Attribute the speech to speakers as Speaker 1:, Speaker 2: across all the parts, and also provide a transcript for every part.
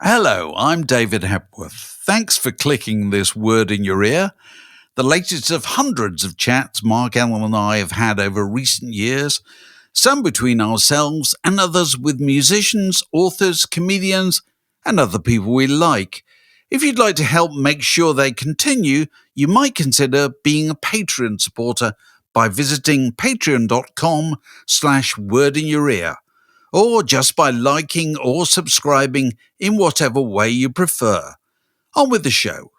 Speaker 1: Hello, I'm David Hepworth. Thanks for clicking this word in your ear. The latest of hundreds of chats Mark Allen and I have had over recent years, some between ourselves and others with musicians, authors, comedians, and other people we like. If you'd like to help make sure they continue, you might consider being a Patreon supporter by visiting patreon.com/wordinyourear, or just by liking or subscribing in whatever way you prefer. On with the show.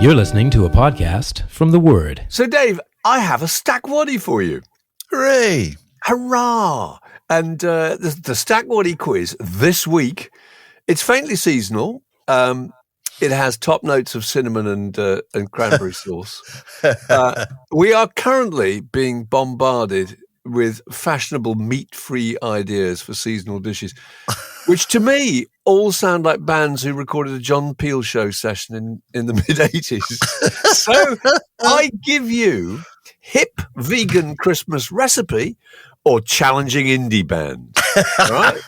Speaker 2: You're listening to a podcast from The Word.
Speaker 3: So, Dave, I have a stack waddy for you.
Speaker 1: Hooray!
Speaker 3: Hurrah! And the stack waddy quiz this week, it's faintly seasonal. It has top notes of cinnamon and cranberry sauce. We are currently being bombarded with fashionable meat-free ideas for seasonal dishes, which to me all sound like bands who recorded a John Peel show session in the mid-'80s. So I give you hip vegan Christmas recipe or challenging indie band. All right?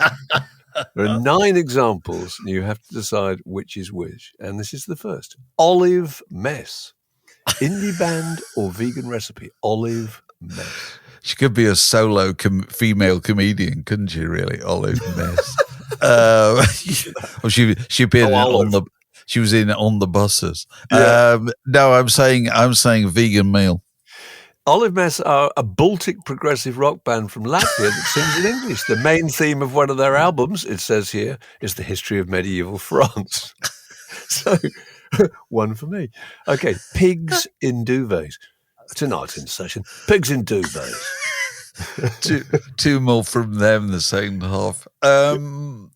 Speaker 3: There are 9 examples, and you have to decide which is which. And this is the first. Olive mess. Indie band or vegan recipe? Olive mess.
Speaker 1: She could be a solo female comedian, couldn't she? Really, Olive Mess. Well, she appeared she was in On the Buses.
Speaker 3: Yeah.
Speaker 1: No, I'm saying vegan meal.
Speaker 3: Olive Mess are a Baltic progressive rock band from Latvia that sings in English. The main theme of one of their albums, it says here, is the history of medieval France. So, one for me. Okay, pigs in duvets. Tonight's in session. Pigs in duvets.
Speaker 1: two more from them, the same half. Indie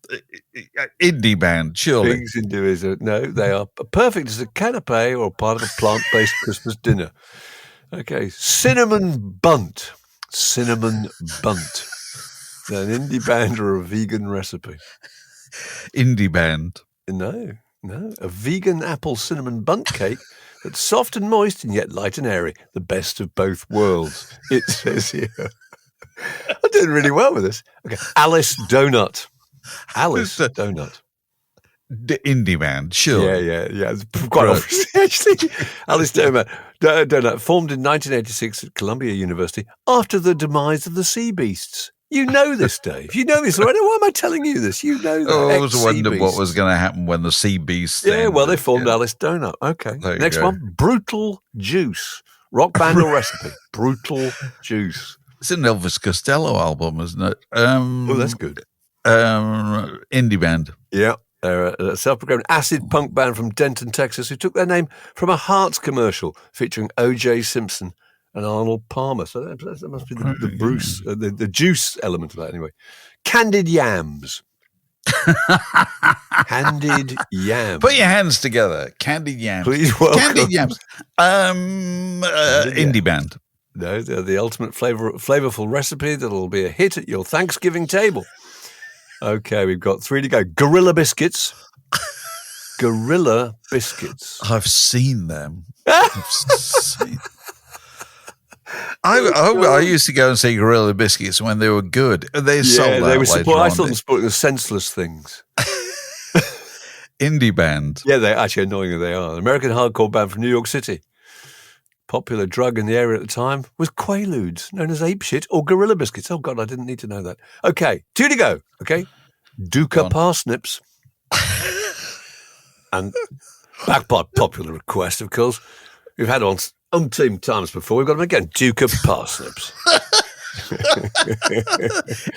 Speaker 1: band, surely.
Speaker 3: Pigs in duvets. No, they are perfect as a canapé or part of a plant-based Christmas dinner. Okay, cinnamon bunt. Cinnamon bunt. An indie band or a vegan recipe?
Speaker 1: Indie band.
Speaker 3: No. A vegan apple cinnamon bunt cake that's soft and moist and yet light and airy. The best of both worlds, it says here. I'm doing really well with this. Okay, Alice Donut. Alice Donut.
Speaker 1: The indie band, sure.
Speaker 3: Yeah. It's quite obvious, actually. Alice Donut. Formed in 1986 at Columbia University after the demise of the Sea Beasts. You know this, Dave. You know this already. Why am I telling you this? You know that.
Speaker 1: I always wondered what was going to happen when the Sea Beasts.
Speaker 3: Yeah, well, they formed Alice Donut. Okay. Next one, Brutal Juice. Rock band or recipe? Brutal Juice.
Speaker 1: It's an Elvis Costello album, isn't it?
Speaker 3: That's good.
Speaker 1: Indie band.
Speaker 3: Yeah. They're a self-proclaimed acid punk band from Denton, Texas, who took their name from a Hearts commercial featuring O.J. Simpson and Arnold Palmer. So that must be the Bruce, the juice element of that anyway. Candied Yams. Candied Yams.
Speaker 1: Put your hands together. Candied Yams.
Speaker 3: Please welcome.
Speaker 1: Candied Yams. Indie band.
Speaker 3: No, they're the ultimate flavorful recipe that'll be a hit at your Thanksgiving table. Okay, we've got 3 to go. Gorilla Biscuits. Gorilla Biscuits.
Speaker 1: I've seen them. I used to go and see Gorilla Biscuits when they were good. They sold out
Speaker 3: they were
Speaker 1: later on.
Speaker 3: I thought them supporting the senseless things.
Speaker 1: Indie band.
Speaker 3: Yeah, they're actually annoyingly they are. An American hardcore band from New York City. Popular drug in the area at the time was Quaaludes, known as apeshit or Gorilla Biscuits. Oh, God, I didn't need to know that. Okay, 2 to go. Okay, Duca Parsnips. And back by popular request, of course. We've had on umpteen times before. We've got them again. Duca Parsnips.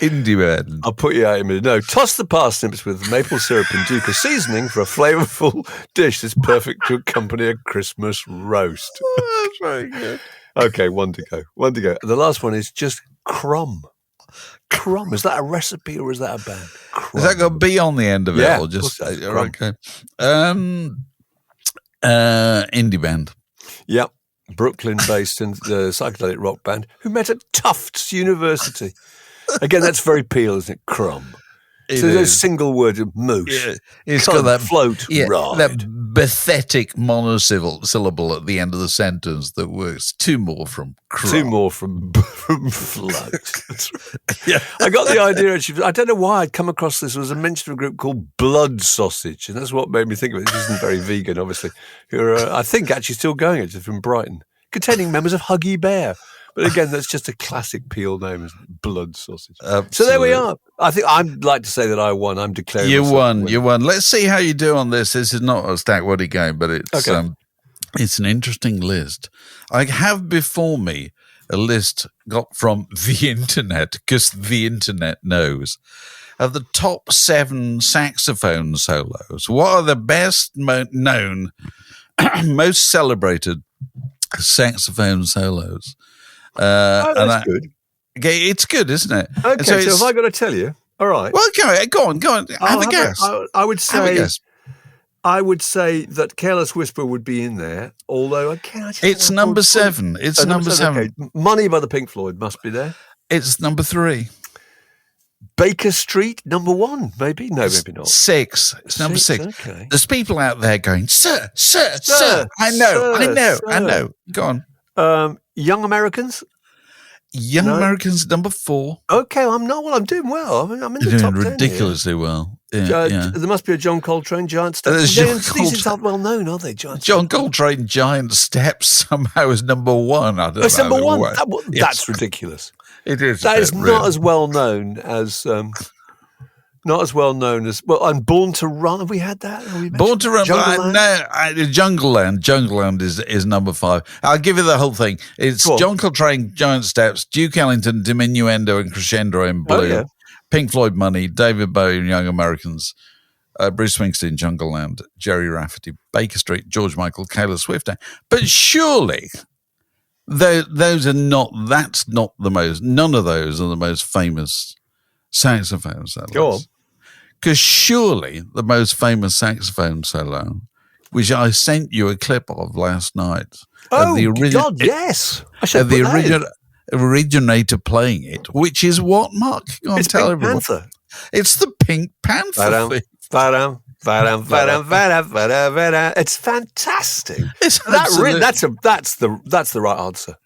Speaker 1: Indie band.
Speaker 3: I'll put you out in a minute. No, toss the parsnips with maple syrup and Duca seasoning for a flavourful dish that's perfect to accompany a Christmas roast.
Speaker 1: Oh, that's very good.
Speaker 3: Okay, 1 to go. The last one is just crumb. Crumb. Is that a recipe or is that a band? Crumb.
Speaker 1: Has that got B on the end of it?
Speaker 3: Yeah,
Speaker 1: or just
Speaker 3: okay.
Speaker 1: Indie band.
Speaker 3: Yep. Brooklyn-based and psychedelic rock band who met at Tufts University. Again, that's very Peel, isn't it? Crumb. So those single words of moose.
Speaker 1: Yeah, it's got that
Speaker 3: float, ride.
Speaker 1: that pathetic monosyllable at the end of the sentence that works. Two more from crop.
Speaker 3: Two more from float. Yeah, I got the idea. I don't know why I'd come across this. There was a mention of a group called Blood Sausage, and that's what made me think of it. This isn't very vegan, obviously. Who are, I think, actually still going. It's from Brighton, containing members of Huggy Bear. But again, that's just a classic Peel name, isn't it? Blood Sausage.
Speaker 1: Absolutely.
Speaker 3: So there we are. I think I'd like to say that I won. I'm declaring
Speaker 1: you won. Let's see how you do on this. This is not a Stack Waddy game, but it's it's an interesting list. I have before me a list got from the internet, because the internet knows, of the top 7 saxophone solos. What are the best known, most celebrated saxophone solos?
Speaker 3: That's good.
Speaker 1: Okay, it's good, isn't it?
Speaker 3: Okay, so have I got to tell you? All right.
Speaker 1: Well, go on. Have a guess.
Speaker 3: I would say that Careless Whisper would be in there, although
Speaker 1: it's number 7. It's number 7.
Speaker 3: Okay. Money by the Pink Floyd must be there.
Speaker 1: It's number 3.
Speaker 3: Baker Street, number 1, maybe? No, maybe not.
Speaker 1: 6. It's number 6.
Speaker 3: Okay.
Speaker 1: There's people out there going, sir. I know. Go
Speaker 3: on. Young Americans?
Speaker 1: Young Americans, number 4.
Speaker 3: Okay, I'm not. Well, I'm doing well. I'm in the
Speaker 1: You're
Speaker 3: top
Speaker 1: doing
Speaker 3: 10
Speaker 1: ridiculously
Speaker 3: here.
Speaker 1: well. Yeah.
Speaker 3: There must be a John Coltrane, Giant Steps. These aren't well known, are they,
Speaker 1: John Coltrane, Giant Steps somehow is number 1. I don't know.
Speaker 3: It's number 1? That's ridiculous.
Speaker 1: It is.
Speaker 3: That is not as well known as... well, and Born to Run. Have we had that?
Speaker 1: Born to Run.
Speaker 3: Jungleland?
Speaker 1: Jungleland is number 5. I'll give you the whole thing. It's John Coltrane, Giant Steps, Duke Ellington, Diminuendo and Crescendo in Blue, Pink Floyd, Money, David Bowie and Young Americans, Bruce Springsteen, Jungleland, Jerry Rafferty, Baker Street, George Michael, Careless Whisper. But surely those are not. That's not the most. None of those are the most famous saxophone solos.
Speaker 3: Go on.
Speaker 1: Because surely the most famous saxophone solo, which I sent you a clip of last night.
Speaker 3: Oh, God, yes.
Speaker 1: The originator playing it, which is what, Mark?
Speaker 3: It's Pink Panther.
Speaker 1: It's the Pink Panther thing.
Speaker 3: It's fantastic.
Speaker 1: It's
Speaker 3: that's the right answer.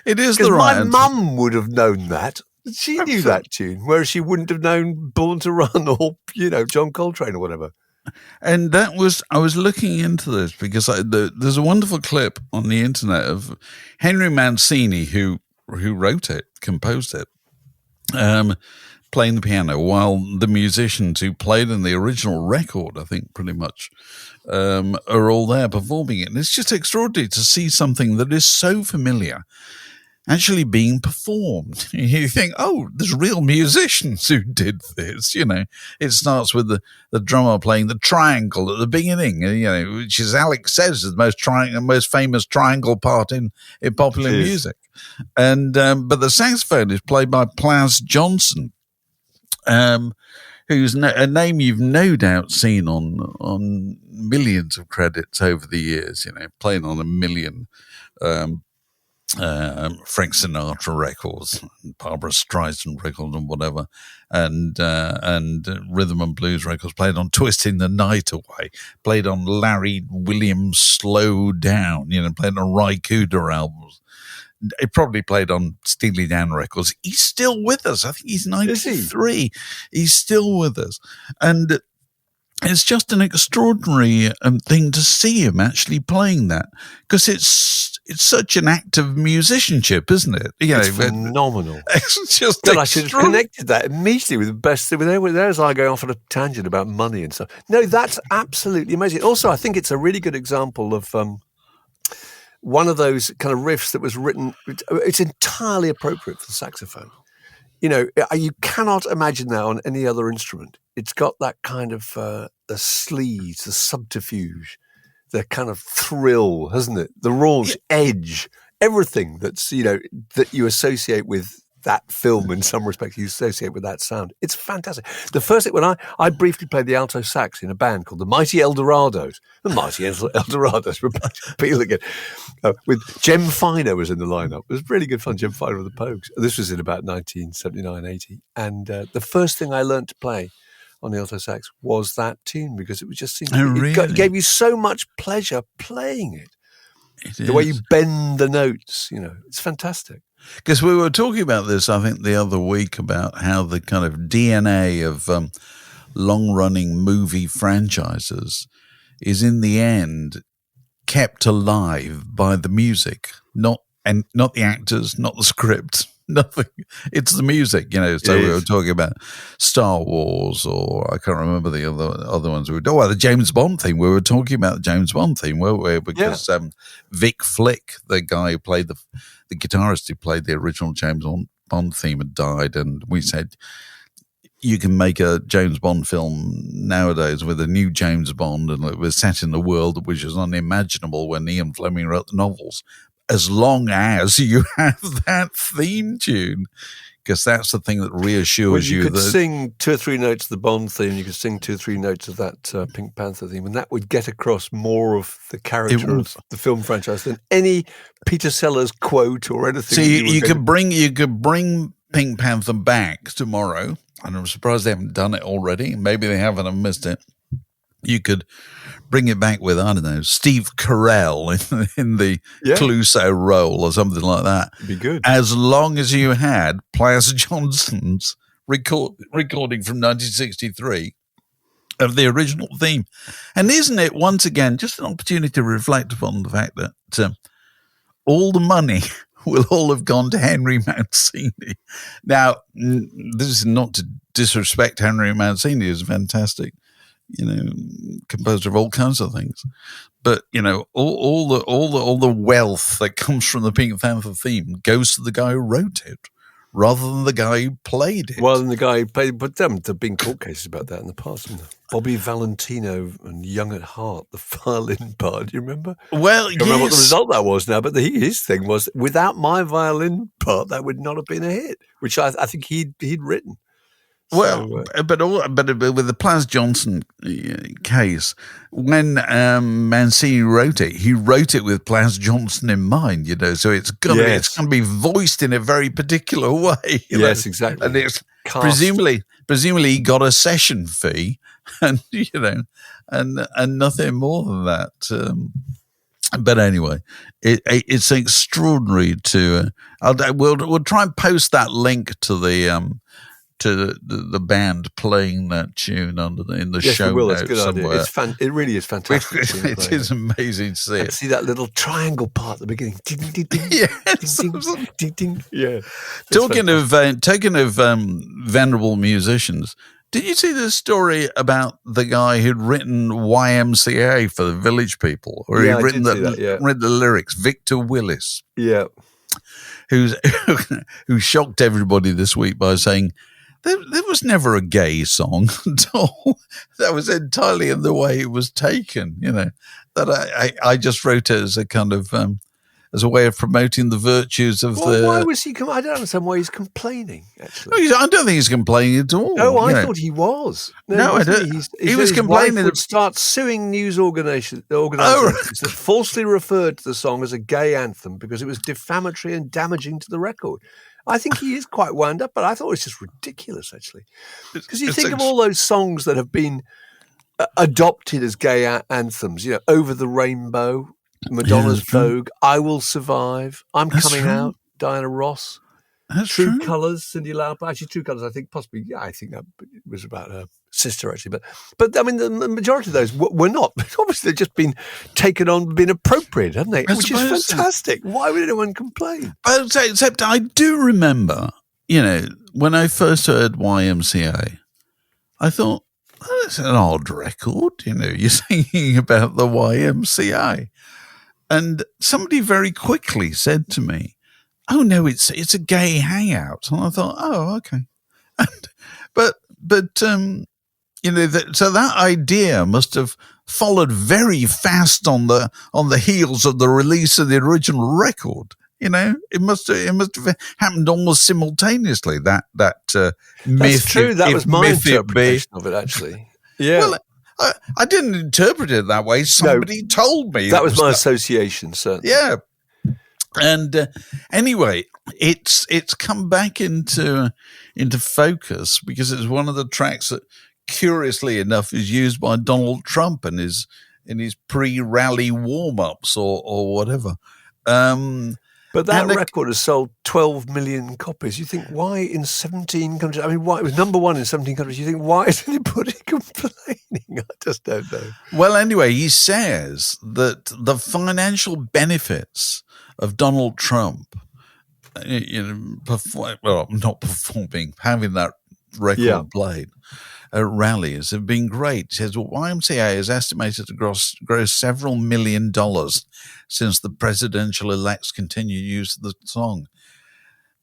Speaker 1: It is the right answer.
Speaker 3: My mum would have known that. She knew that tune, whereas she wouldn't have known Born to Run or, John Coltrane or whatever.
Speaker 1: And I was looking into this because there's a wonderful clip on the internet of Henry Mancini, who wrote it, composed it, playing the piano, while the musicians who played in the original record, I think pretty much, are all there performing it. And it's just extraordinary to see something that is so familiar actually being performed. You think, oh, there's real musicians who did this. It starts with the drummer playing the triangle at the beginning, which, as Alex says, is the most famous triangle part in popular music. And but the saxophone is played by Plas Johnson, who's a name you've no doubt seen on millions of credits over the years. Playing on a million. Frank Sinatra records, Barbara Streisand records, and whatever, and rhythm and blues records. Played on "Twisting the Night Away," played on Larry Williams' "Slow Down," played on Ry Cooder albums. It probably played on Steely Dan records. He's still with us. I think he's 93. He's still with us, and it's just an extraordinary thing to see him actually playing that, because it's such an act of musicianship, isn't it?
Speaker 3: It's phenomenal.
Speaker 1: It's just
Speaker 3: God, I should have connected that immediately with the best thing. There's I go off on a tangent about money and stuff. No, that's absolutely amazing. Also, I think it's a really good example of one of those kind of riffs that was written. It's entirely appropriate for the saxophone. You cannot imagine that on any other instrument. It's got that kind of the sleaze, the subterfuge, the kind of thrill, hasn't it? The raunch edge, everything that's, that you associate with that film in some respect, you associate with that sound. It's fantastic. The first thing, when I briefly played the alto sax in a band called the Mighty Eldorados. The Mighty Eldorados, we're back to Peel again. With Jem Finer was in the lineup. It was really good fun, Jem Finer of the Pogues. This was in about 1979-80. And the first thing I learned to play on the alto sax was that tune, because it was just seemed
Speaker 1: really?
Speaker 3: it gave you so much pleasure playing it.
Speaker 1: It
Speaker 3: The way you
Speaker 1: is.
Speaker 3: bend the notes, it's fantastic.
Speaker 1: Because we were talking about this, I think, the other week, about how the kind of DNA of long-running movie franchises is, in the end, kept alive by the music, not the actors, not the script, nothing. It's the music, So we were talking about Star Wars, or I can't remember the other ones. The James Bond theme. We were talking about the James Bond theme, weren't we? Because Vic Flick, the guy who played the guitarist who played the original James Bond theme, had died, and we said, you can make a James Bond film nowadays with a new James Bond, and it was set in a world which is unimaginable when Ian Fleming wrote the novels, as long as you have that theme tune, because that's the thing that reassures you.
Speaker 3: You could
Speaker 1: that
Speaker 3: sing 2 or 3 notes of the Bond theme, you could sing 2 or 3 notes of that Pink Panther theme, and that would get across more of the character of the film franchise than any Peter Sellers quote or anything.
Speaker 1: So you could bring Pink Panther back tomorrow, and I'm surprised they haven't done it already. Maybe they haven't and missed it. You could bring it back with, I don't know, Steve Carell in the Clouseau role or something like that.
Speaker 3: It'd be good.
Speaker 1: As long as you had Plas Johnson's recording from 1963 of the original theme. And isn't it, once again, just an opportunity to reflect upon the fact that all the money will all have gone to Henry Mancini. Now, this is not to disrespect Henry Mancini, who's fantastic, composer of all kinds of things, but all the wealth that comes from the Pink Panther theme goes to the guy who wrote it, rather than the guy who played it.
Speaker 3: Well, than the guy who played, but there have been court cases about that in the past. Bobby Valentino and Young at Heart, the violin part. Do you remember?
Speaker 1: Well,
Speaker 3: I don't remember what the result that was now, but his thing was, without my violin part, that would not have been a hit, which I think he'd written.
Speaker 1: Well, but with the Plas Johnson case, when Mancini wrote it, he wrote it with Plas Johnson in mind, so it's going to be voiced in a very particular way.
Speaker 3: Yes, exactly.
Speaker 1: And it's presumably he got a session fee, and and nothing more than that. But anyway, it's extraordinary to. We'll try and post that link to the band playing that tune in the show notes. That's a good
Speaker 3: idea. It really is fantastic.
Speaker 1: It is amazing to see it.
Speaker 3: See that little triangle part at the beginning. Ding, ding, ding,
Speaker 1: yes.
Speaker 3: Ding, ding, ding, ding. Yeah.
Speaker 1: Talking of venerable musicians, did you see the story about the guy who'd written YMCA for the Village People, or he'd written read the lyrics? Victor Willis.
Speaker 3: Yeah.
Speaker 1: Who shocked everybody this week by saying, there was never a gay song at all. That was entirely in the way it was taken, that I just wrote it as a kind of, as a way of promoting the virtues of the...
Speaker 3: Why was he... I don't understand why he's complaining, actually.
Speaker 1: I don't think he's complaining at all.
Speaker 3: No, I thought he was.
Speaker 1: No, I don't. He was complaining...
Speaker 3: Wife would start suing news organisations that falsely referred to the song as a gay anthem because it was defamatory and damaging to the record. I think he is quite wound up, but I thought it was just ridiculous, actually. Because you think of all those songs that have been adopted as gay anthems, Over the Rainbow, Madonna's Vogue, I Will Survive, I'm Coming Out, Diana Ross, True Colours, Cyndi Lauper. Actually, True Colours, I think possibly, I think that was about her sister, actually. But I mean, the majority of those were not. Obviously, they've just been taken on, been appropriate, haven't they? Which is fantastic. Why would anyone complain?
Speaker 1: Except I do remember, when I first heard YMCA, I thought, that's an odd record, you're singing about the YMCA. And somebody very quickly said to me, oh no, it's a gay hangout. And I thought, oh, okay. So that idea must have followed very fast on the heels of the release of the original record. It must have happened almost simultaneously. That myth.
Speaker 3: That's true. That was my interpretation of it, actually. Yeah.
Speaker 1: Well, I didn't interpret it that way. Somebody told me.
Speaker 3: That was my association, certainly.
Speaker 1: Yeah. And anyway, it's come back into focus because it's one of the tracks that curiously enough, is used by Donald Trump in his pre-rally warm-ups or whatever.
Speaker 3: But that record has sold 12 million copies. You think, why in 17 countries? I mean, why it was number one in 17 countries. You think, why is anybody complaining? I just don't know.
Speaker 1: Well, anyway, he says that the financial benefits of Donald Trump, not performing, having that record played at rallies have been great. He says, YMCA is estimated to gross several $1 million since the presidential-elect's continued use of the song.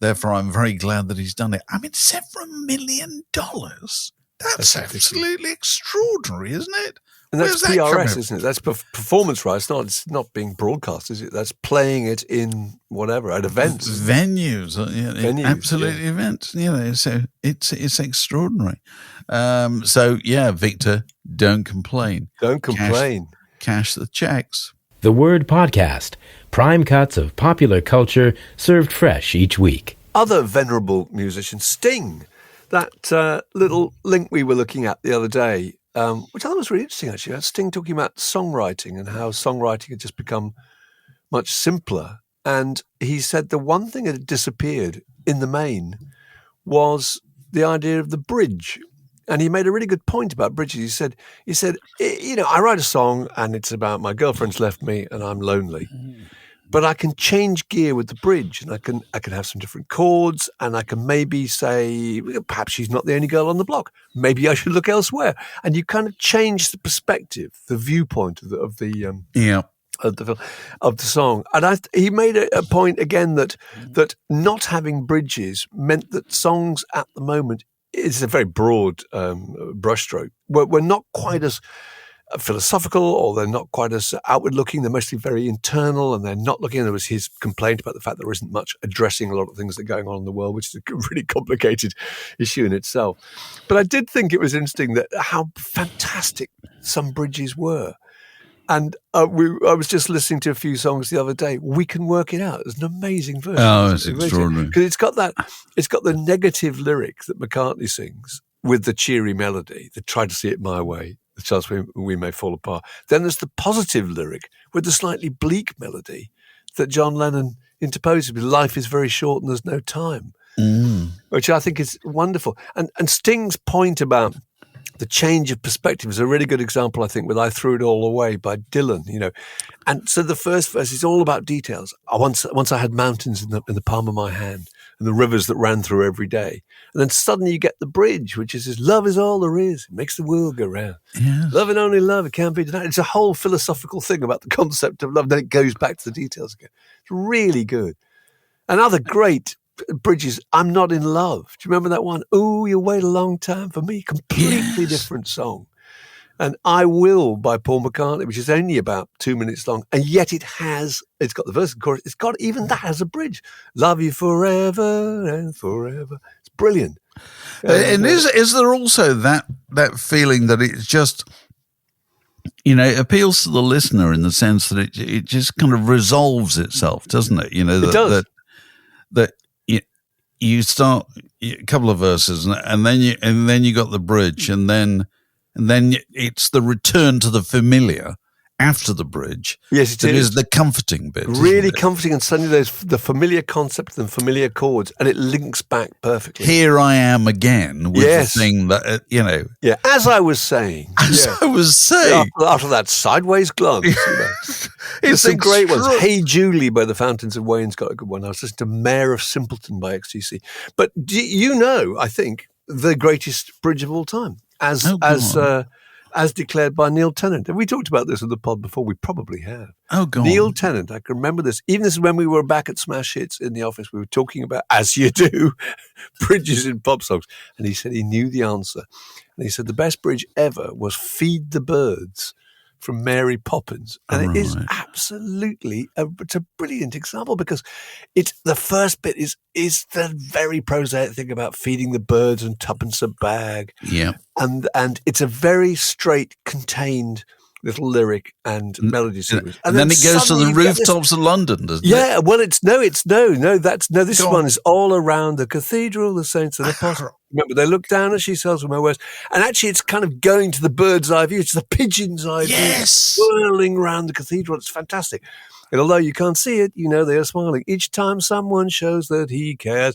Speaker 1: Therefore, I'm very glad that he's done it. I mean, several $1 million? That's absolutely extraordinary, isn't it?
Speaker 3: And that's PRS, isn't it? That's performance rights. It's not being broadcast, is it? That's playing it in whatever, at events.
Speaker 1: Venues, absolutely events. So it's extraordinary. Victor, don't complain.
Speaker 3: Don't complain.
Speaker 1: Cash the checks.
Speaker 2: The Word Podcast. Prime cuts of popular culture served fresh each week.
Speaker 3: Other venerable musicians, Sting. That little link we were looking at the other day, which I thought was really interesting, actually. Sting talking about songwriting and how songwriting had just become much simpler. And he said the one thing that had disappeared in the main was the idea of the bridge. And he made a really good point about bridges. He said, I write a song and it's about my girlfriend's left me and I'm lonely. But I can change gear with the bridge, and I can have some different chords, and I can maybe say, perhaps she's not the only girl on the block. Maybe I should look elsewhere. And you kind of change the perspective, the viewpoint of the song. And he made a point again that not having bridges meant that songs at the moment, it's a very broad brushstroke. We're not quite as philosophical, or they're not quite as outward looking. They're mostly very internal, and they're not looking. There was his complaint about the fact there isn't much addressing a lot of things that are going on in the world, which is a really complicated issue in itself. But I did think it was interesting that how fantastic some bridges were. And I was just listening to a few songs the other day. We Can Work It Out. It's an amazing version.
Speaker 1: Oh, it's extraordinary.
Speaker 3: Because it's got the negative lyric that McCartney sings with the cheery melody, the try to see it my way, the chance we may fall apart. Then there's the positive lyric with the slightly bleak melody that John Lennon interposes with life is very short and there's no time, which I think is wonderful. And Sting's point about the change of perspective is a really good example, I think, with I Threw It All Away by Dylan, And so the first verse is all about details. Once I had mountains in the palm of my hand and the rivers that ran through every day. And then suddenly you get the bridge, which is love is all there is. It makes the world go round.
Speaker 1: Yes.
Speaker 3: Love and only love, it can't be denied. It's a whole philosophical thing about the concept of love. Then it goes back to the details again. It's really good. Another great bridges, I'm Not in Love. Do you remember that one? Ooh, you wait a long time for me. Completely different song. And I Will by Paul McCartney, which is only about 2 minutes long, and yet it's got the verse and chorus. It's got even that as a bridge. Love you forever and forever. It's brilliant.
Speaker 1: And is there also that feeling that it's just, it appeals to the listener in the sense that it just kind of resolves itself, doesn't it?
Speaker 3: It does.
Speaker 1: That you start a couple of verses and then you got the bridge and then it's the return to the familiar after the bridge.
Speaker 3: Yes, it is
Speaker 1: the comforting bit.
Speaker 3: Really comforting, and suddenly there's the familiar concept and familiar chords, and it links back perfectly.
Speaker 1: Here I am again with the thing that,
Speaker 3: Yeah, as I was saying. After that sideways glance. It's some great ones. Hey Julie by the Fountains of Wayne's got a good one. I was listening to Mayor of Simpleton by XTC. But I think, the greatest bridge of all time, as declared by Neil Tennant. Have we talked about this in the pod before? We probably have.
Speaker 1: Oh, God.
Speaker 3: Neil Tennant, I can remember this. Even this is when we were back at Smash Hits in the office. We were talking about, as you do, bridges in pop songs. And he said he knew the answer. And he said the best bridge ever was Feed the Birds from Mary Poppins. And it is absolutely it's a brilliant example, because it's the first bit is the very prosaic thing about feeding the birds and tuppence a bag.
Speaker 1: Yeah.
Speaker 3: And it's a very straight, contained little lyric and melody sequence.
Speaker 1: And then it goes to the rooftops of London, doesn't it?
Speaker 3: Yeah, well, this one is all around the cathedral, the saints and apostles. Remember, they look down as she sails from her west. And actually, it's kind of going to the bird's eye view. It's the pigeon's eye view, swirling around the cathedral. It's fantastic. And although you can't see it, they are smiling. Each time someone shows that he cares,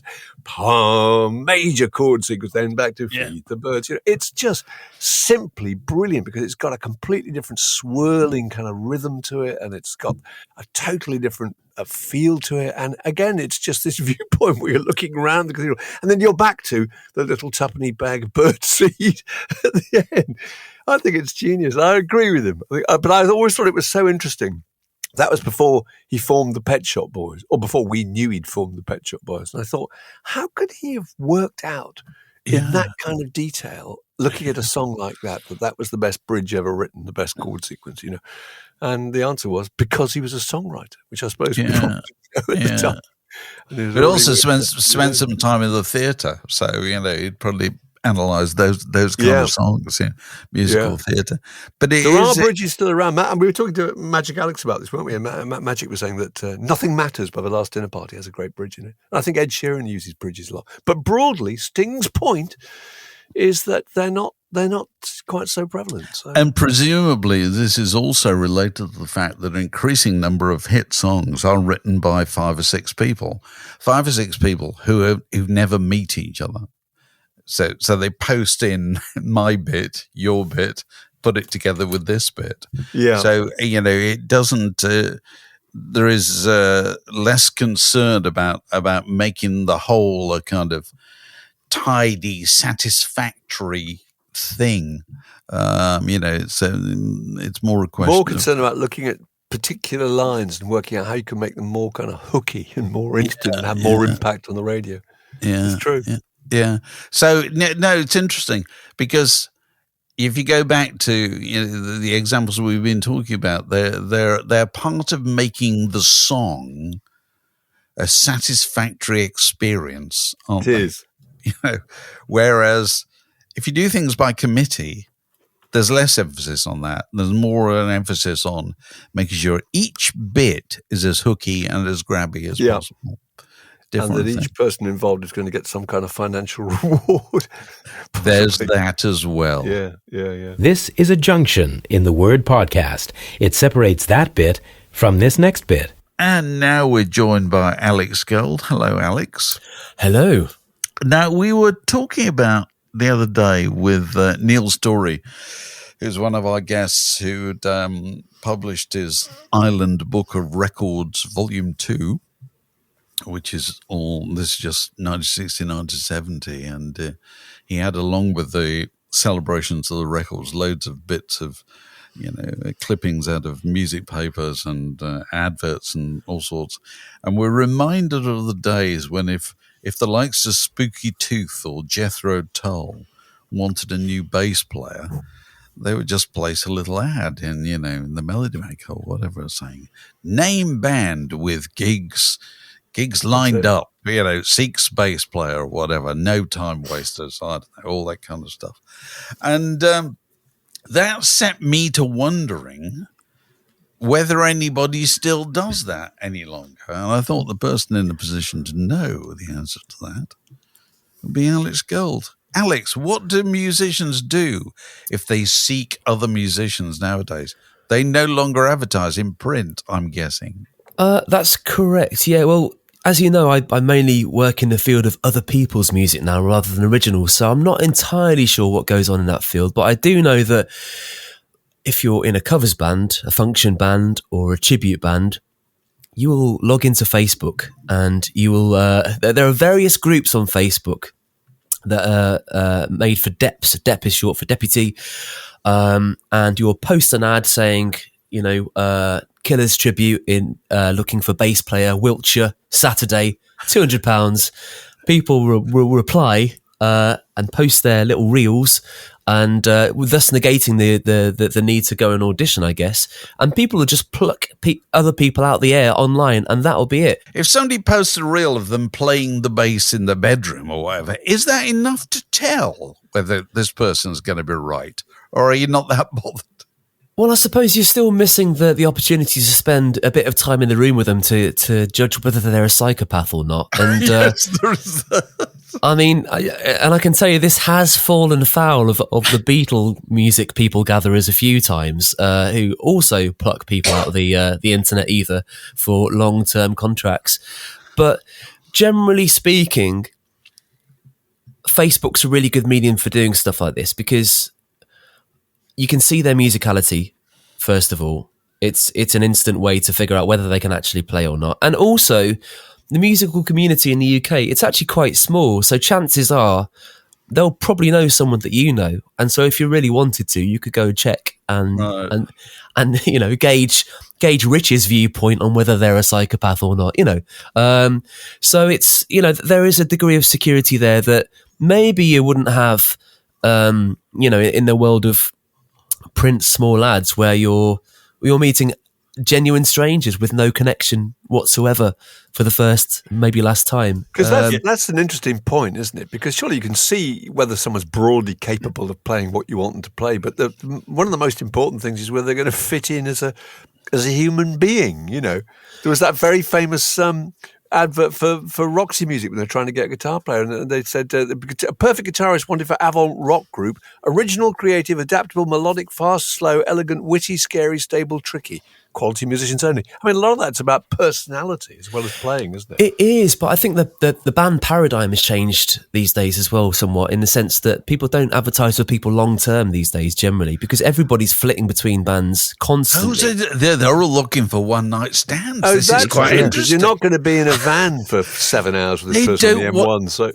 Speaker 3: major chord sequence, then back to feed the birds. It's just simply brilliant because it's got a completely different swirling kind of rhythm to it, and it's got a totally different feel to it. And again, it's just this viewpoint where you're looking around the cathedral, and then you're back to the little tuppenny bag of birdseed at the end. I think it's genius. I agree with him. But I always thought it was so interesting. That was before he formed the Pet Shop Boys, or before we knew he'd formed the Pet Shop Boys. And I thought, how could he have worked out in that kind of detail, looking at a song like that was the best bridge ever written, the best chord sequence, And the answer was because he was a songwriter, which I suppose we probably know at the time.
Speaker 1: But also spent some time in the theatre, so he'd probably analyse those kind of songs in musical theatre. But
Speaker 3: there are bridges still around, Matt, and we were talking to Magic Alex about this, weren't we? And Magic was saying that Nothing Matters by The Last Dinner Party has a great bridge in it. And I think Ed Sheeran uses bridges a lot. But broadly, Sting's point is that they're not quite so prevalent. So.
Speaker 1: And presumably this is also related to the fact that an increasing number of hit songs are written by 5 or 6 people who never meet each other. So they post in my bit, your bit, put it together with this bit.
Speaker 3: Yeah.
Speaker 1: So, it doesn't, there is less concern about making the whole a kind of tidy, satisfactory thing. It's more a question.
Speaker 3: More concerned about looking at particular lines and working out how you can make them more kind of hooky and more instant and have more impact on the radio.
Speaker 1: Yeah.
Speaker 3: It's true.
Speaker 1: Yeah. So, no, it's interesting because if you go back to the examples we've been talking about, they're part of making the song a satisfactory experience, aren't they? It is. Whereas if you do things by committee, there's less emphasis on that. There's more an emphasis on making sure each bit is as hooky and as grabby as possible.
Speaker 3: And that each person involved is going to get some kind of financial reward.
Speaker 1: There's that as well.
Speaker 3: Yeah.
Speaker 2: This is a junction in the word podcast. It separates that bit from this next bit.
Speaker 1: And now we're joined by Alex Gold. Hello, Alex.
Speaker 4: Hello.
Speaker 1: Now, we were talking about the other day with Neil Story, who's one of our guests who'd published his Island Book of Records, Volume 2. Which is just 1960, 1970. And he had, along with the celebrations of the records, loads of bits of, clippings out of music papers and adverts and all sorts. And we're reminded of the days when if the likes of Spooky Tooth or Jethro Tull wanted a new bass player, they would just place a little ad in the Melody Maker or whatever, saying, name band with gigs lined up, seeks bass player or whatever, no time wasters, I don't know, all that kind of stuff. And that set me to wondering whether anybody still does that any longer. And I thought the person in the position to know the answer to that would be Alex Gold. Alex, what do musicians do if they seek other musicians nowadays? They no longer advertise in print, I'm guessing.
Speaker 4: That's correct. Yeah, well, as you know, I mainly work in the field of other people's music now rather than original, so I'm not entirely sure what goes on in that field, but I do know that if you're in a covers band, a function band, or a tribute band, you will log into Facebook and you will, there are various groups on Facebook that are made for DEPs. DEP is short for deputy, and you'll post an ad saying, Killers tribute in looking for bass player, Wiltshire, Saturday, £200. People will reply and post their little reels, and thus negating the need to go and audition, I guess. And people will just pluck other people out the air online, and that'll be it.
Speaker 1: If somebody posts a reel of them playing the bass in the bedroom or whatever, is that enough to tell whether this person's going to be right, or are you not that bothered?
Speaker 4: Well, I suppose you're still missing the opportunity to spend a bit of time in the room with them to judge whether they're a psychopath or not. And
Speaker 1: Yes, there is that.
Speaker 4: I mean, I can tell you this has fallen foul of the Beatle music people gatherers a few times, who also pluck people out of the internet either for long-term contracts. But generally speaking, Facebook's a really good medium for doing stuff like this because you can see their musicality, first of all. It's an instant way to figure out whether they can actually play or not. And also, the musical community in the UK, it's actually quite small. So chances are they'll probably know someone that you know. And so if you really wanted to, you could go check and you know, gauge Rich's viewpoint on whether they're a psychopath or not, you know. So it's, you know, there is a degree of security there that maybe you wouldn't have, you know, in the world of print small ads where you're meeting genuine strangers with no connection whatsoever for the first, maybe last time.
Speaker 3: Because that's an interesting point, isn't it? Because surely you can see whether someone's broadly capable of playing what you want them to play, but one of the most important things is whether they're going to fit in as a human being. You know, there was that very famous advert for Roxy Music when they're trying to get a guitar player, and they said a perfect guitarist wanted for avant rock group: original, creative, adaptable, melodic, fast, slow, elegant, witty, scary, stable, tricky. Quality musicians only. I mean, a lot of that's about personality as well as playing, isn't it?
Speaker 4: It is, but I think the band paradigm has changed these days as well, somewhat, in the sense that people don't advertise for people long term these days, generally, because everybody's flitting between bands constantly.
Speaker 1: They're all looking for one night stands.
Speaker 3: Oh,
Speaker 1: this is quite interesting.
Speaker 3: You're not going to be in a van for 7 hours with this person on the M1. So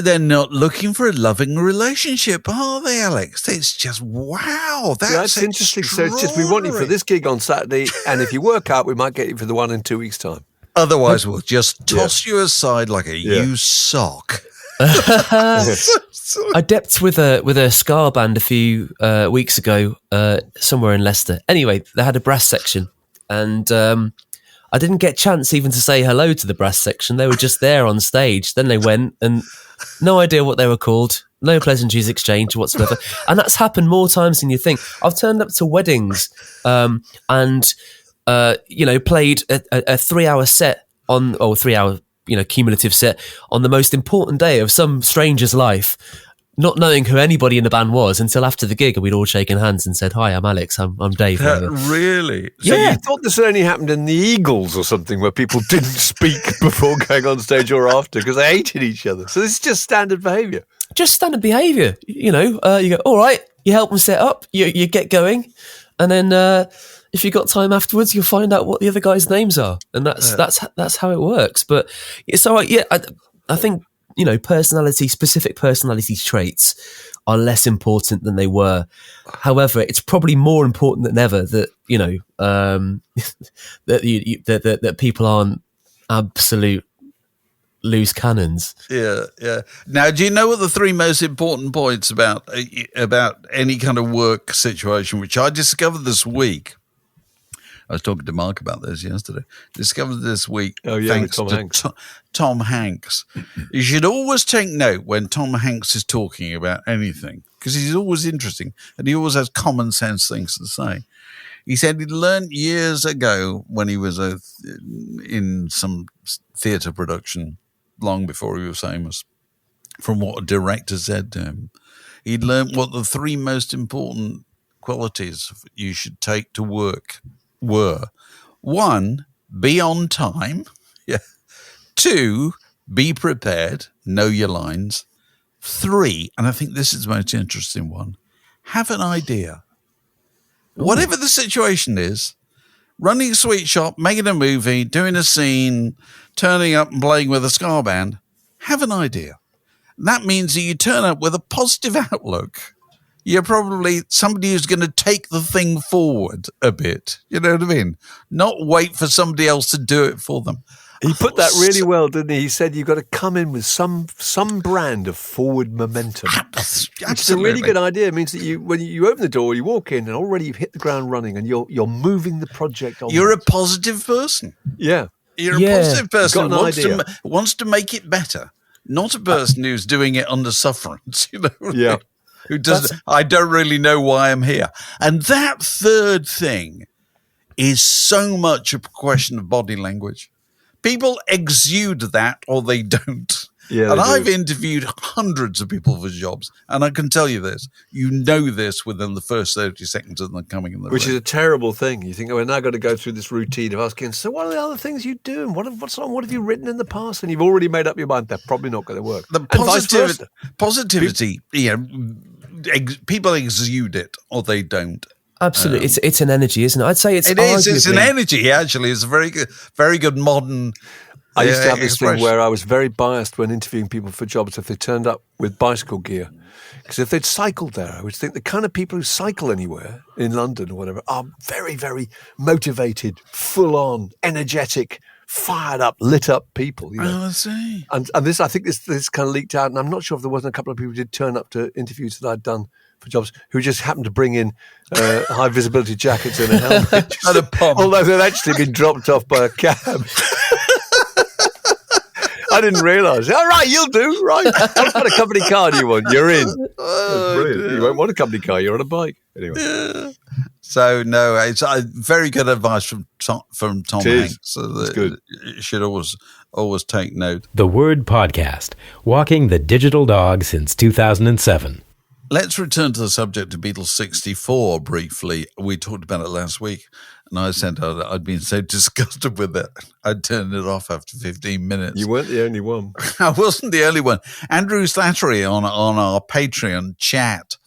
Speaker 1: they're not looking for a loving relationship, are they, Alex? It's just, wow, that's
Speaker 3: interesting. So it's just, we want you for this gig on Saturday, and if you work out, we might get you for the one in 2 weeks' time.
Speaker 1: Otherwise, we'll just toss you aside like a used sock.
Speaker 4: I dipped with a ska band a few weeks ago, somewhere in Leicester. Anyway, they had a brass section, and I didn't get a chance even to say hello to the brass section. They were just there on stage. Then they went, and no idea what they were called. No pleasantries exchanged whatsoever. And that's happened more times than you think. I've turned up to weddings and, you know, played a 3 hour set on, or 3 hour, you know, cumulative set on the most important day of some stranger's life, not knowing who anybody in the band was until after the gig, and we'd all shaken hands and said, "Hi, I'm Alex. I'm Dave."
Speaker 1: Really?
Speaker 3: So you thought this only happened in the Eagles or something, where people didn't speak before going on stage or after because they hated each other. So this is just standard behaviour.
Speaker 4: Just standard behaviour. You know, you go, all right, you help them set up, you get going, and then if you got time afterwards, you'll find out what the other guys' names are, and that's how it works. But so I think, you know, specific personality traits are less important than they were. However, it's probably more important than ever that, you know, that people aren't absolute loose cannons.
Speaker 1: Yeah. Now, do you know what the three most important points about any kind of work situation, which I discovered this week? I was talking to Mark about this yesterday. Discovered this week, thanks to Tom Hanks. You should always take note when Tom Hanks is talking about anything, because he's always interesting and he always has common sense things to say. He said he'd learned years ago when he was in some theatre production, long before he was famous, from what a director said to him. He'd learned what the three most important qualities you should take to work were. 1, be on time. Yeah. 2, be prepared. Know your lines. 3, and I think this is the most interesting one, have an idea. Ooh. Whatever the situation is, running a sweet shop, making a movie, doing a scene, turning up and playing with a ska band, have an idea. That means that you turn up with a positive outlook. You're probably somebody who's going to take the thing forward a bit. You know what I mean? Not wait for somebody else to do it for them.
Speaker 3: He put that really well, didn't he? He said you've got to come in with some brand of forward momentum.
Speaker 1: Absolutely.
Speaker 3: It's a really good idea. It means that when you open the door, you walk in, and already you've hit the ground running, and you're moving the project on.
Speaker 1: You're a positive person.
Speaker 3: Yeah.
Speaker 1: You're a positive person who wants to make it better, not a person who's doing it under sufferance. You know.
Speaker 3: Yeah.
Speaker 1: who doesn't. I don't really know why I'm here. And that third thing is so much a question of body language. People exude that or they don't.
Speaker 3: Yeah,
Speaker 1: and I've
Speaker 3: do.
Speaker 1: interviewed hundreds of people for jobs, and I can tell you this: you know this within the first 30 seconds of them coming in the
Speaker 3: Which
Speaker 1: room.
Speaker 3: is a terrible thing. You think, we're now going to go through this routine of asking, so what are the other things you do? And what have you written in the past? And you've already made up your mind they're probably not going to work.
Speaker 1: The
Speaker 3: And vice versa.
Speaker 1: positivity, people exude it or they don't.
Speaker 4: Absolutely. It's an energy, isn't it? I'd say it's
Speaker 1: It's an energy, actually. It's a very good modern
Speaker 3: I used to have this
Speaker 1: expression.
Speaker 3: thing where I was very biased when interviewing people for jobs if they turned up with bicycle gear. Because if they'd cycled there, I would think the kind of people who cycle anywhere in London or whatever are very, very motivated, full-on, energetic, fired up, lit up people. You know?
Speaker 1: I see.
Speaker 3: And this, I think this kind of leaked out, and I'm not sure if there wasn't a couple of people who did turn up to interviews that I'd done for jobs who just happened to bring in high visibility jackets and a helmet.
Speaker 1: And a pump.
Speaker 3: Although they'd actually been dropped off by a cab. I didn't realise. All right, you'll do. Right. What kind of company car do you want? You're in. That's brilliant. You won't want a company car. You're on a bike. Anyway.
Speaker 1: Yeah. So, no, it's very good advice from Tom Hanks. So
Speaker 3: it's good.
Speaker 1: You should always take note.
Speaker 2: The Word Podcast, walking the digital dog since 2007.
Speaker 1: Let's return to the subject of Beatles 64 briefly. We talked about it last week, and I said I'd been so disgusted with it, I'd turned it off after 15 minutes.
Speaker 3: You weren't the only one.
Speaker 1: I wasn't the only one. Andrew Slattery on our Patreon chat,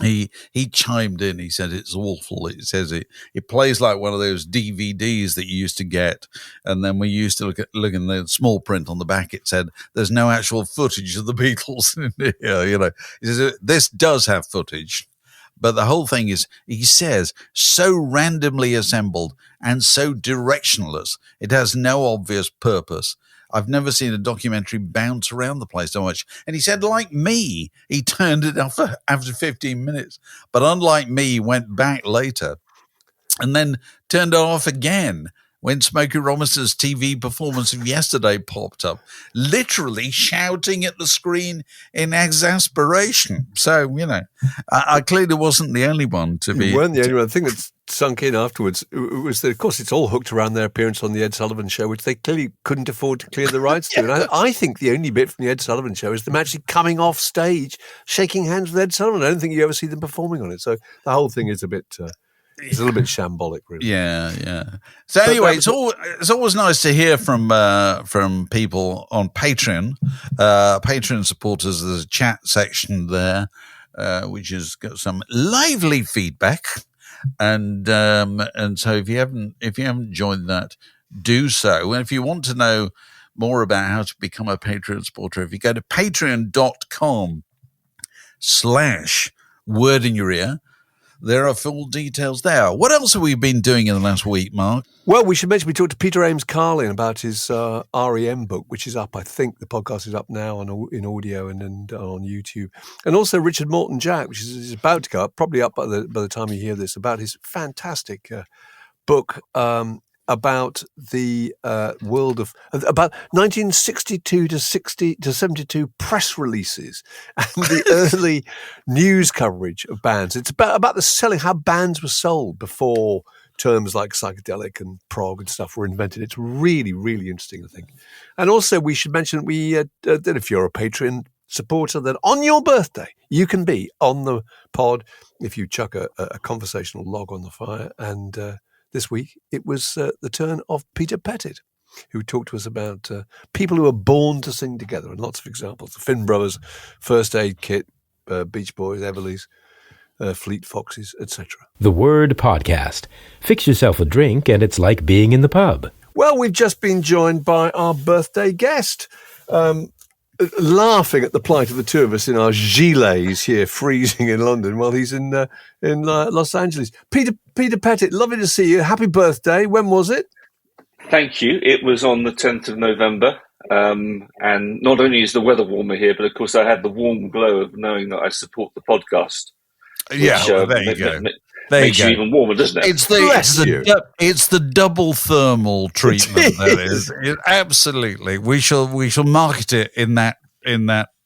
Speaker 1: he chimed in. He said it's awful. It says it plays like one of those DVDs that you used to get, and then we used to look in the small print on the back. It said there's no actual footage of the Beatles in here. You know, he says this does have footage, but the whole thing is, he says, so randomly assembled and so directionless. It has no obvious purpose. I've never seen a documentary bounce around the place so much. And he said, like me, he turned it off after 15 minutes. But unlike me, he went back later and then turned it off again when Smokey Robinson's TV performance of yesterday popped up, literally shouting at the screen in exasperation. So, you know, I clearly wasn't the only one to be.
Speaker 3: You weren't the only one. The thing that sunk in afterwards was that, of course, it's all hooked around their appearance on the Ed Sullivan Show, which they clearly couldn't afford to clear the rights to. And I think the only bit from the Ed Sullivan Show is them actually coming off stage, shaking hands with Ed Sullivan. I don't think you ever see them performing on it. So the whole thing is a bit... it's a little bit shambolic, really.
Speaker 1: Yeah. So anyway, it's always nice to hear from people on Patreon. Patreon supporters, there's a chat section there, which has got some lively feedback, and so if you haven't joined that, do so. And if you want to know more about how to become a Patreon supporter, if you go to patreon.com/word in your ear. There are full details there. What else have we been doing in the last week, Mark?
Speaker 3: Well, we should mention we talked to Peter Ames Carlin about his REM book, which is up. I think the podcast is up now in audio and on YouTube. And also Richard Morton Jack, which is about to go up, probably up by the time you hear this, about his fantastic book about the world of about 1962 to 72 press releases and the early news coverage of bands. It's about the selling, how bands were sold before terms like psychedelic and prog and stuff were invented. It's really, really interesting, I think. And also we should mention that if you're a Patreon supporter, that on your birthday you can be on the pod if you chuck a conversational log on the fire. And this week, it was the turn of Peter Pettit, who talked to us about people who are born to sing together, and lots of examples. The Finn Brothers, First Aid Kit, Beach Boys, Everleys, Fleet Foxes, etc.
Speaker 2: The Word Podcast. Fix yourself a drink and it's like being in the pub.
Speaker 3: Well, we've just been joined by our birthday guest, laughing at the plight of the two of us in our gilets here, freezing in London, while he's in Los Angeles. Peter Pettit, lovely to see you. Happy birthday. When was it?
Speaker 5: Thank you. It was on the 10th of November. And not only is the weather warmer here, but of course I had the warm glow of knowing that I support the podcast.
Speaker 1: Yeah, well, there you go.
Speaker 5: Makes you even warmer, doesn't it?
Speaker 1: It's the double thermal treatment. That is absolutely. We shall market it in that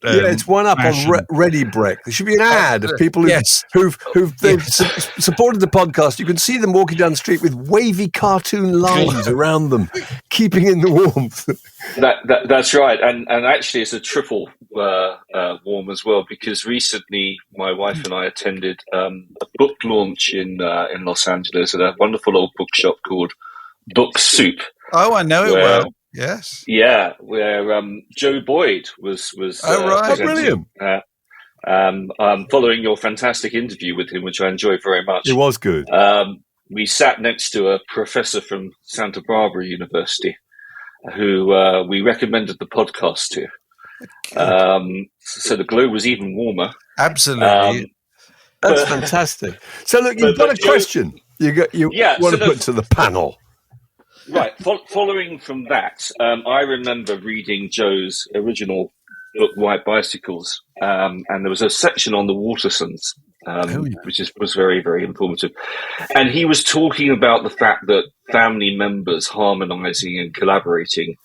Speaker 3: it's one up
Speaker 1: fashion.
Speaker 3: on Ready Break. There should be an ad of people who've supported the podcast. You can see them walking down the street with wavy cartoon lines around them, keeping in the warmth.
Speaker 5: That's right, and actually it's a triple warm as well, because recently my wife and I attended a book launch in Los Angeles at a wonderful old bookshop called Book Soup.
Speaker 1: Oh, I know it well. Yes.
Speaker 5: Yeah, where Joe Boyd was
Speaker 3: brilliant.
Speaker 5: Following your fantastic interview with him, which I enjoyed very much.
Speaker 3: It was good.
Speaker 5: We sat next to a professor from Santa Barbara University who we recommended the podcast to. So the glow was even warmer.
Speaker 1: Absolutely.
Speaker 3: That's fantastic. So look, you've got a question you want to put to the panel.
Speaker 5: Right. Following from that, I remember reading Joe's original book, White Bicycles, and there was a section on the Watersons, which was very, very informative. And he was talking about the fact that family members harmonizing and collaborating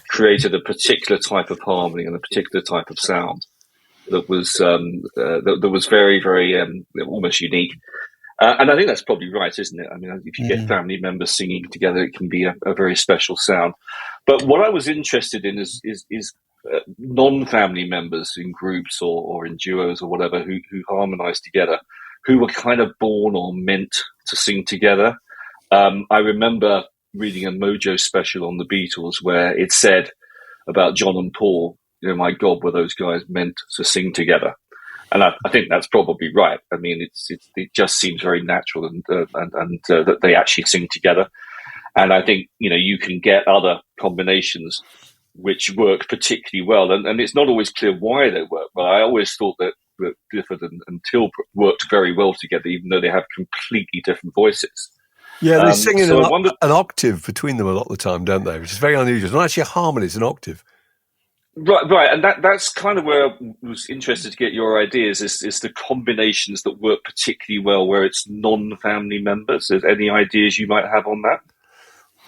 Speaker 5: created a particular type of harmony and a particular type of sound that was very, very almost unique. And I think that's probably right, isn't it? I mean, if you get family members singing together, it can be a very special sound. But what I was interested in is non-family members in groups or in duos or whatever who harmonize together, who were kind of born or meant to sing together. I remember reading a Mojo special on the Beatles where it said about John and Paul, my God, were those guys meant to sing together. And I think that's probably right. I mean, it just seems very natural and that they actually sing together. And I think, you can get other combinations which work particularly well. And it's not always clear why they work. But I always thought that Clifford and Till worked very well together, even though they have completely different voices.
Speaker 3: Yeah, they sing in an octave between them a lot of the time, don't they? Which is very unusual. It's not actually a harmony, it's an octave.
Speaker 5: Right, and that's kind of where I was interested to get your ideas, is the combinations that work particularly well where it's non-family members. Is any ideas you might have on that?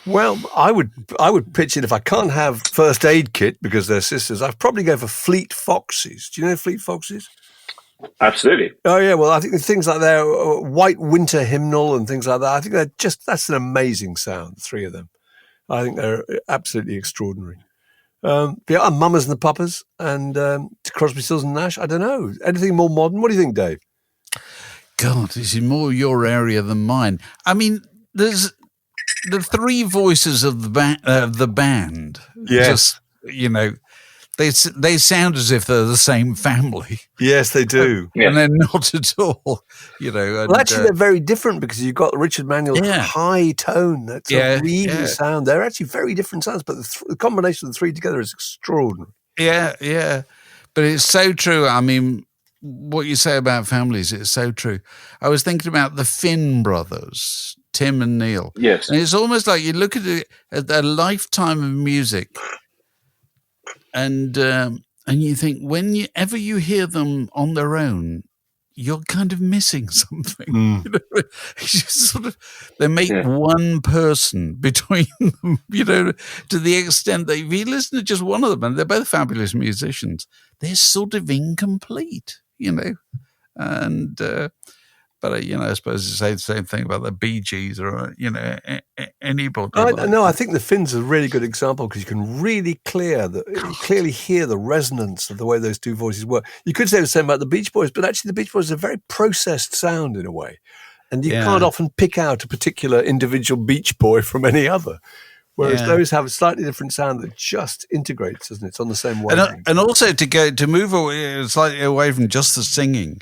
Speaker 3: Well, I would pitch it if I can't have First Aid Kit because they're sisters. I'd probably go for Fleet Foxes. Do you know Fleet Foxes?
Speaker 5: Absolutely.
Speaker 3: Oh yeah, well I think things like their White Winter Hymnal and things like that. I think that's an amazing sound. The three of them, I think they're absolutely extraordinary. Mamas and the Papas and Crosby, Stills and Nash. I don't know. Anything more modern? What do you think, Dave?
Speaker 1: God, this is more your area than mine. I mean, there's the three voices of the band.
Speaker 3: Yes.
Speaker 1: Just, they sound as if they're the same family.
Speaker 3: Yes, they do.
Speaker 1: And they're not at all.
Speaker 3: Well, actually, they're very different because you've got Richard Manuel's high tone. That's a reedy sound. They're actually very different sounds, but the combination of the three together is extraordinary.
Speaker 1: Yeah. But it's so true. I mean, what you say about families, it's so true. I was thinking about the Finn brothers, Tim and Neil.
Speaker 5: Yes.
Speaker 1: And it's almost like you look at their lifetime of music and you think whenever you hear them on their own, you're kind of missing something. It's just sort of, they make one person between them, to the extent that if you listen to just one of them, and they're both fabulous musicians, they're sort of incomplete, and but I suppose you say the same thing about the Bee Gees or anybody.
Speaker 3: I think the Finns are a really good example because you can really clearly hear the resonance of the way those two voices work. You could say the same about the Beach Boys, but actually the Beach Boys are a very processed sound in a way, and you can't often pick out a particular individual Beach Boy from any other. Whereas those have a slightly different sound that just integrates, doesn't it? It's on the same wavelength.
Speaker 1: And also to move away, slightly away from just the singing,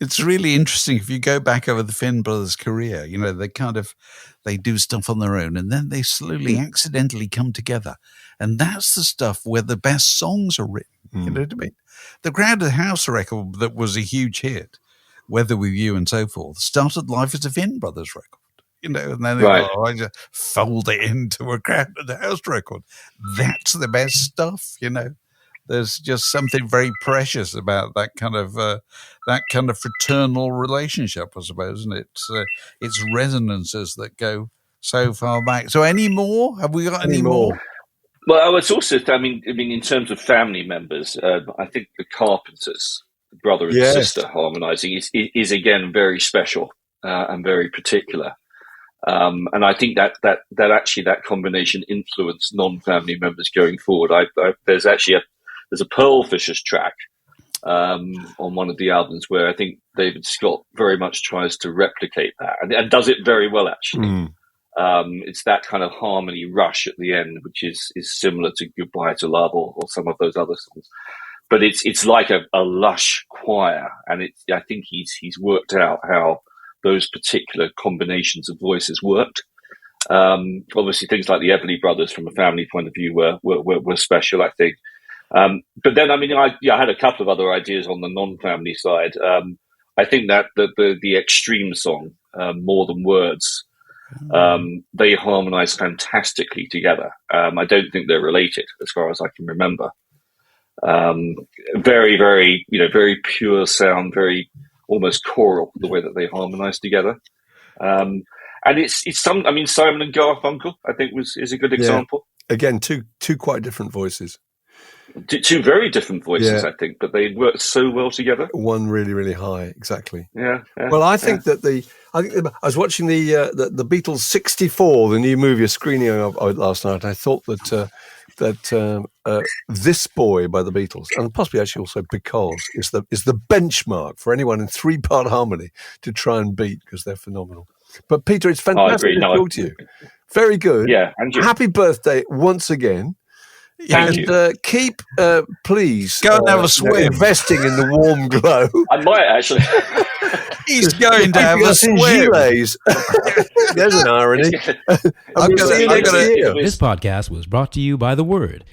Speaker 1: It's really interesting if you go back over the Finn brothers' career. They do stuff on their own, and then they slowly, accidentally come together, and that's the stuff where the best songs are written. You know what I mean? The Crowded House record that was a huge hit, Weather With You and so forth, started life as a Finn brothers record. And then they I just fold it into a Crowded House record. That's the best stuff. There's just something very precious about that kind of fraternal relationship, I suppose, and it's resonances that go so far back. So, any more? Have we got any more?
Speaker 5: Well, I was also, I mean, in terms of family members, I think the Carpenters, brother and sister harmonising, is again very special and very particular. And I think that actually that combination influenced non-family members going forward. There's a Pearl Fishers track on one of the albums where I think David Scott very much tries to replicate that and does it very well, actually. It's that kind of harmony rush at the end, which is similar to Goodbye to Love or some of those other songs. But it's like a lush choir, and I think he's worked out how those particular combinations of voices worked. Obviously, things like the Everly Brothers, from a family point of view, were special, I think. But then, I mean, I had a couple of other ideas on the non-family side. I think that the Extreme song, More Than Words, they harmonise fantastically together. I don't think they're related, as far as I can remember. Very, very, very pure sound, very almost choral, the way that they harmonise together. And it's some. I mean, Simon and Garfunkel, I think, is a good example.
Speaker 3: Again, two quite different voices.
Speaker 5: Two very different voices, I think, but they work so well together.
Speaker 3: One really, really high, exactly.
Speaker 5: Yeah.
Speaker 3: Well, I think that I was watching the Beatles '64, the new movie, a screening of last night. I thought that This Boy by the Beatles, and possibly actually also Because, is the benchmark for anyone in 3-part harmony to try and beat, because they're phenomenal. But Peter, it's fantastic to talk to you. Very good.
Speaker 5: Yeah, and you.
Speaker 3: Happy birthday once again.
Speaker 5: Thank you.
Speaker 3: Keep, please,
Speaker 1: go and have a swim.
Speaker 3: Investing in the warm glow.
Speaker 5: I might actually.
Speaker 1: He's going to have a swim.
Speaker 3: There's an irony.
Speaker 2: This podcast was brought to you by The Word.